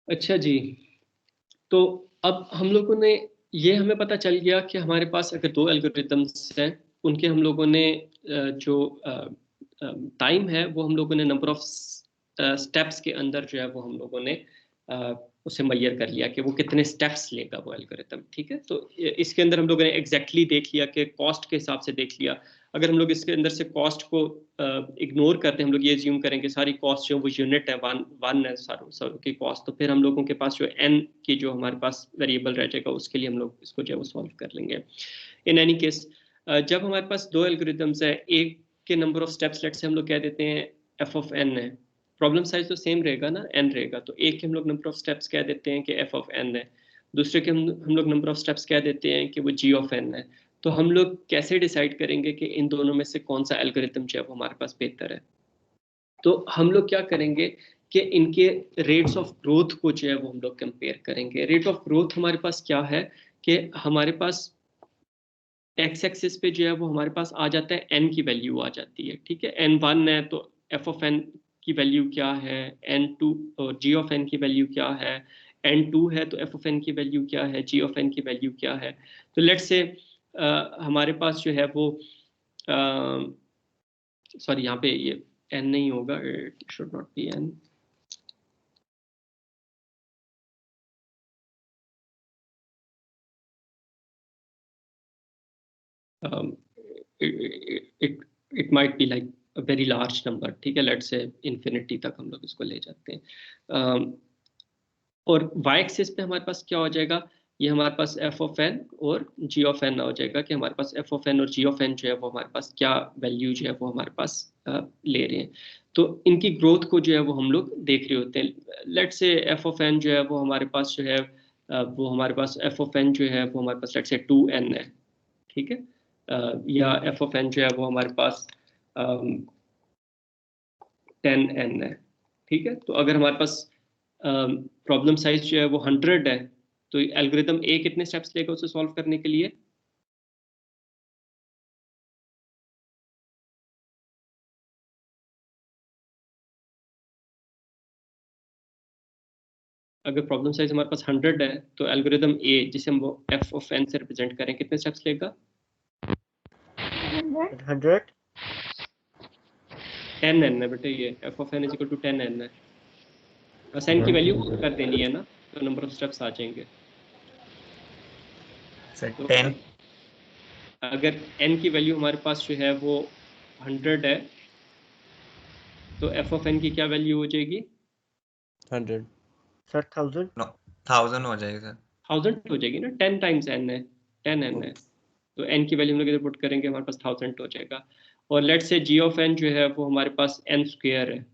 अच्छा जी, तो अब हम लोगों ने ये हमें पता चल गया कि हमारे पास अगर दो एल्गोरिदम्स हैं, उनके हम लोगों ने जो टाइम है वो हम लोगों ने नंबर ऑफ स्टेप्स के अंदर जो है वो हम लोगों ने अ, उसे मैयर कर लिया कि वो कितने स्टेप्स लेगा वो एल्गोरिदम। ठीक है, तो इसके अंदर हम लोगों ने एग्जैक्टली देख लिया कि कॉस्ट के हिसाब से देख लिया। अगर हम लोग इसके अंदर से कॉस्ट को इग्नोर करते हैं, हम लोग ये ज्यूम करेंगे सारी कॉस्ट जो वो यूनिट है, वन वन है सारों की कॉस्ट, तो फिर हम लोगों के पास जो एन की जो हमारे पास वेरिएबल रह जाएगा उसके लिए हम लोग इसको जो है वो सॉल्व कर लेंगे। इन एनी केस, जब हमारे पास दो एल्गोरिदम्स है, एक के नंबर ऑफ स्टेप्स लेट से हम लोग कह देते हैं एफ ऑफ एन है, प्रॉब्लम साइज तो सेम रहेगा ना, एन रहेगा, तो एक के हम लोग नंबर ऑफ स्टेप्स कह देते हैं कि एफ ऑफ एन है, दूसरे के हम लोग नंबर ऑफ स्टेप्स कह देते हैं कि वो जी ऑफ एन है। तो हम लोग कैसे डिसाइड करेंगे कि इन दोनों में से कौन सा एल्गोरिथम जो है वो हमारे पास बेहतर है? तो हम लोग क्या करेंगे कि इनके रेट्स ऑफ ग्रोथ को जो है वो हम लोग कंपेयर करेंगे। रेट ऑफ ग्रोथ हमारे पास क्या है कि हमारे पास एक्स एक्सिस पे जो है वो हमारे पास आ जाता है, एन की वैल्यू आ जाती है। ठीक है, एन वन है तो एफ ऑफ एन की वैल्यू क्या है, n two g of n की वैल्यू क्या है, एन टू है तो एफ ऑफ एन की वैल्यू क्या है, जी ऑफ एन की वैल्यू क्या है। तो लेट्स से हमारे पास जो है वो, सॉरी यहाँ पे ये एन नहीं होगा, it should not be n. It it might be like a very large number. ठीक है, लेट्स से इन्फिनिटी तक हम लोग इसको ले जाते हैं। और वाई एक्सिस पे हमारे पास क्या हो जाएगा, ये हमारे पास एफ ऑफ एन और जी ऑफ एन हो जाएगा कि हमारे पास एफ ऑफ एन और जी ऑफ एन जो है वो हमारे पास क्या वैल्यू जो है वो हमारे पास ले रहे हैं। तो इनकी ग्रोथ को जो है वो हम लोग देख रहे होते हैं। लेट से एफ ऑफ एन जो है वो हमारे पास जो है वो हमारे पास एफ ऑफ एन जो है वो हमारे पास लेट से टू एन है। ठीक है, या एफ ऑफ एन जो है वो हमारे पास टेन एन है। ठीक है, तो अगर हमारे पास प्रॉब्लम साइज जो है वो 100 है, तो एल्गोरिदम ए कितने स्टेप्स लेगा उसे सॉल्व करने के लिए? अगर प्रॉब्लम साइज हमारे पास 100 है तो एल्गोरिदम ए, जिसे हम एफ ऑफ एन से रिप्रेजेंट करें, कितने स्टेप्स लेगा? 100। 10 एन है बेटे, ये f of n is equal to 10 n है। बस एन की वैल्यू कर देनी है ना, तो नंबर ऑफ स्टेप्स आ जाएंगे। सर तो 10। अगर एन की वैल्यू हमारे पास जो है वो 100 है, तो एफ ऑफ एन की क्या वैल्यू हो जाएगी? 100। सर 1000। नो, 1000 हो जाएगी सर। 1000 हो जाएगी ना, 10 टाइम्स एन है, 10 एन है, तो एन की वैल्यू हम लोग इधर पुट करेंगे, हमारे पास 1000 हो जाएगा। और लेट से जी ऑफ एन जो है वो हमारे पास एन स्क्वेयर है।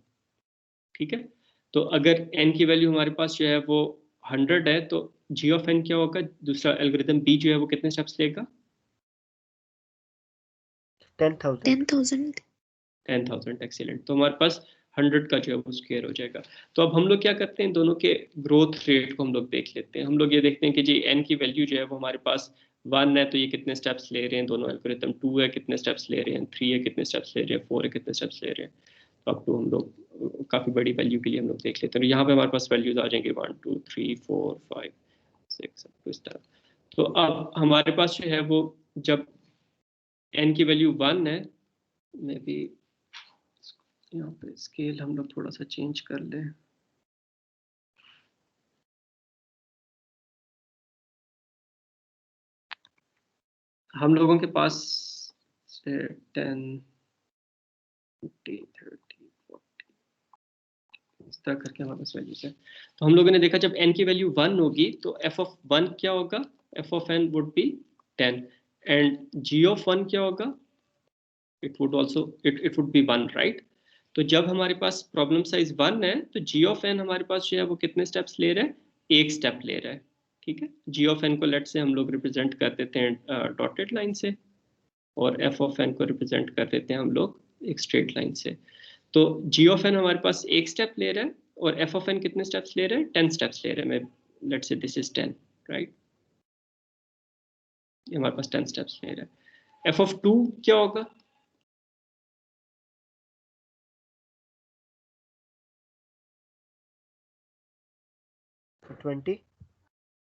ठीक है, तो अगर एन की वैल्यू हमारे पास जो है वो 100 है, तो जी ऑफ एन क्या होगा, दूसरा एल्गोरिदम बी जो है वो कितने स्टेप्स लेगा? 10,000। 10,000। 10,000, एक्सीलेंट। तो हमारे पास 100 का जो है वो स्क्वायर हो जाएगा। तो अब हम लोग क्या करते हैं, दोनों के ग्रोथ रेट को हम लोग देख लेते हैं। हम लोग ये देखते हैं कि जी एन की वैल्यू जो है वो हमारे पास 1 है, तो ये कितने स्टेप्स ले रहे हैं दोनों एल्गोरिथम, 2 है कितने स्टेप्स ले रहे हैं, 3 है कितने स्टेप्स ले रहे हैं, 4 है कितने स्टेप्स ले रहे हैं। तो अब तो हम लोग काफ़ी बड़ी वैल्यू के लिए हम लोग देख लेते हैं, तो यहाँ पे हमारे पास वैल्यूज आ जाएंगे 1 2 3 4 5 6 तो इस तरह। तो अब हमारे पास जो है वो, जब एन की वैल्यू 1 है, मे बी यहाँ पे स्केल हम लोग थोड़ा सा चेंज कर लें। हम लोगों के पास 10 20 30 40 इस तरह करके हमारे पास वैल्यूज है। तो हम लोगों ने देखा जब n की वैल्यू 1 होगी तो f ऑफ 1 क्या होगा, f of n would be 10, and g of 1 क्या होगा, it would also it would be 1, right? तो जब हमारे पास प्रॉब्लम साइज 1 है तो g ऑफ n हमारे पास जो है वो कितने स्टेप्स ले रहा है, एक स्टेप ले रहा है। ठीक है, g ऑफ n को लेट से हम लोग रिप्रेजेंट कर देते हैं डॉटेड लाइन से, और f ऑफ n को रिप्रेजेंट कर देते हैं हम लोग एक स्ट्रेट लाइन से। तो g ऑफ n हमारे पास एक स्टेप ले रहा है, और f ऑफ n कितने स्टेप्स ले रहे हैं, 10 स्टेप्स ले रहे हैं। मैं let's say this is 10, right? ये हमारे पास 10 स्टेप्स ले रहा है। f ऑफ 2 क्या होगा, 20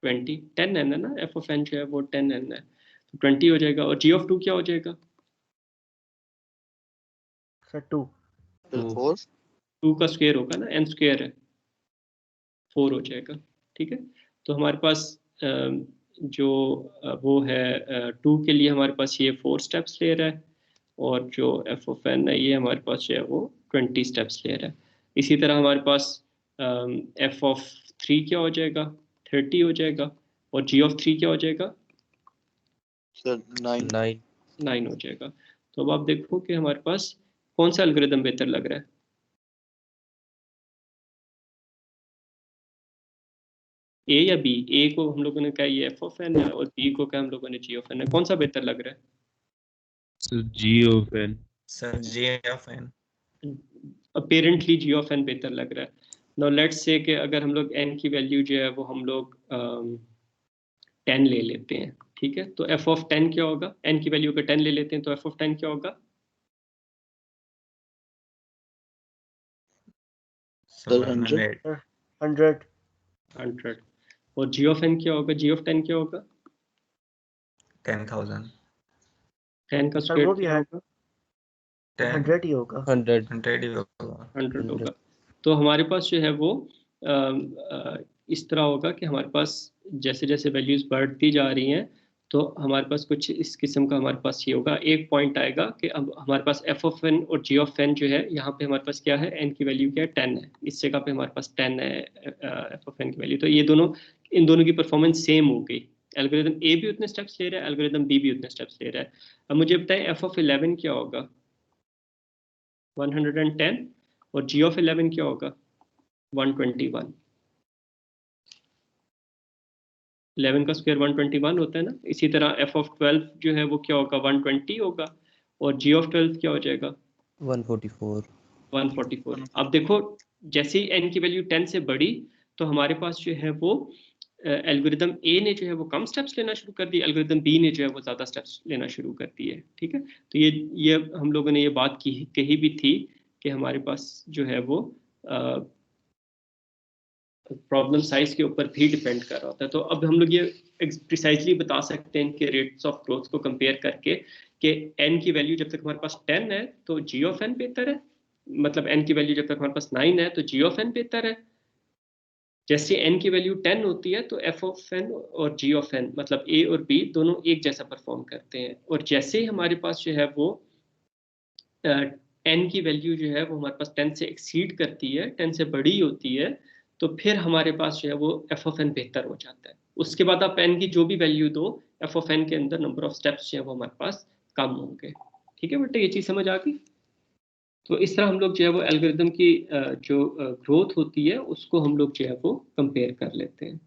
20 10n है ना, एफ ऑफ एन जो है वो 10n है, तो 20 हो जाएगा। और जी ऑफ 2 क्या हो जाएगा? सर 2 4 2 का स्क्वायर होगा ना, n स्क्वायर है, 4 हो जाएगा। ठीक है, तो हमारे पास जो वो है 2 के लिए हमारे पास ये 4 स्टेप्स ले रहा है, और जो एफ ऑफ एन है ये हमारे पास जो है वो 20 स्टेप्स ले रहा है। इसी तरह हमारे पास एफ ऑफ 3 क्या हो जाएगा? 30 हो जाएगा। और जी ऑफ 3 क्या हो जाएगा? सर 9 9 हो जाएगा। तो अब आप देखो कि हमारे पास कौन सा एल्गोरिदम बेहतर लग रहा है? ए या बी? ए को हम लोगों ने कहा ये एफ ऑफ एन है, और बी को कहा हम लोगों ने जी ऑफ एन है। कौन सा बेहतर लग रहा है? Sir g of n. Sir g of n. Apparently g of n बेहतर लग रहा है। नाउ लेट्स से कि अगर हम लोग एन की वैल्यू जो है वो हम लोग 10 ले लेते हैं, ठीक है, तो एफ ऑफ 10 क्या होगा? एन की वैल्यू अगर 10 ले लेते हैं तो एफ ऑफ 10 क्या होगा? सर 100 100 100। और जी ऑफ एन क्या होगा? जी ऑफ 10 क्या होगा? 10,000। 10 का सर वो स्क्वायर भी क्या होगा? 100 ही होगा। 100 ही होगा। 100 होगा। तो हमारे पास जो है वो इस तरह होगा कि हमारे पास जैसे जैसे वैल्यूज बढ़ती जा रही हैं तो हमारे पास कुछ इस किस्म का हमारे पास ये होगा। एक पॉइंट आएगा कि अब हमारे पास एफ ऑफ एन और जी ऑफ एन जो है यहाँ पे हमारे पास क्या है? एन की वैल्यू क्या है? 10 है। इस जगह पे हमारे पास 10 है एफ ऑफ एन की वैल्यू। तो ये दोनों, इन दोनों की परफॉर्मेंस सेम हो गई। एल्गोरिदम ए भी उतने स्टेप्स ले रहा है, एल्गोरिदम बी भी उतने स्टेप्स ले रहा है। अब मुझे बताएं एफ ऑफ 11 क्या होगा? 110। और जी ऑफ 11 क्या होगा? 121। 11 का स्क्वायर 121 होता है ना। इसी तरह एफ ऑफ 12 जो है वो क्या होगा? 120 होगा। और जी ऑफ 12 क्या हो जाएगा? 144। अब देखो, जैसे ही एन की वैल्यू 10 से बढ़ी तो हमारे पास जो है वो एल्गोरिदम ए ने जो है वो कम स्टेप्स लेना शुरू कर दिए, एल्गोरिदम बी ने जो है वो ज़्यादा स्टेप्स लेना शुरू कर दिए। ठीक है, तो ये हम लोगों ने ये बात कही भी थी कि हमारे पास जो है वो प्रॉब्लम साइज के ऊपर भी डिपेंड कर रहा होता है। तो अब हम लोग ये प्रिसाइजली बता सकते हैं कि रेट्स ऑफ ग्रोथ को कंपेयर करके कि एन की वैल्यू जब तक हमारे पास 10 है तो जी ऑफ एन बेहतर है, मतलब एन की वैल्यू जब तक हमारे पास 9 है तो जी ऑफ एन बेहतर है। जैसे एन की वैल्यू 10 होती है तो एफ ऑफ एन और जी ऑफ एन, मतलब ए और बी दोनों एक जैसा परफॉर्म करते हैं। और जैसे ही हमारे पास जो है वो एन की वैल्यू जो है वो हमारे पास 10 से एक्सीड करती है, 10 से बड़ी होती है, तो फिर हमारे पास जो है वो एफ ऑफ एन बेहतर हो जाता है। उसके बाद आप एन की जो भी वैल्यू दो, एफ ऑफ एन के अंदर नंबर ऑफ स्टेप्स जो है वो हमारे पास कम होंगे। ठीक है बेटा, ये चीज़ समझ आ गई? तो इस तरह हम लोग जो है वो एल्गोरिदम की जो ग्रोथ होती है उसको हम लोग जो है वो कंपेयर कर लेते हैं।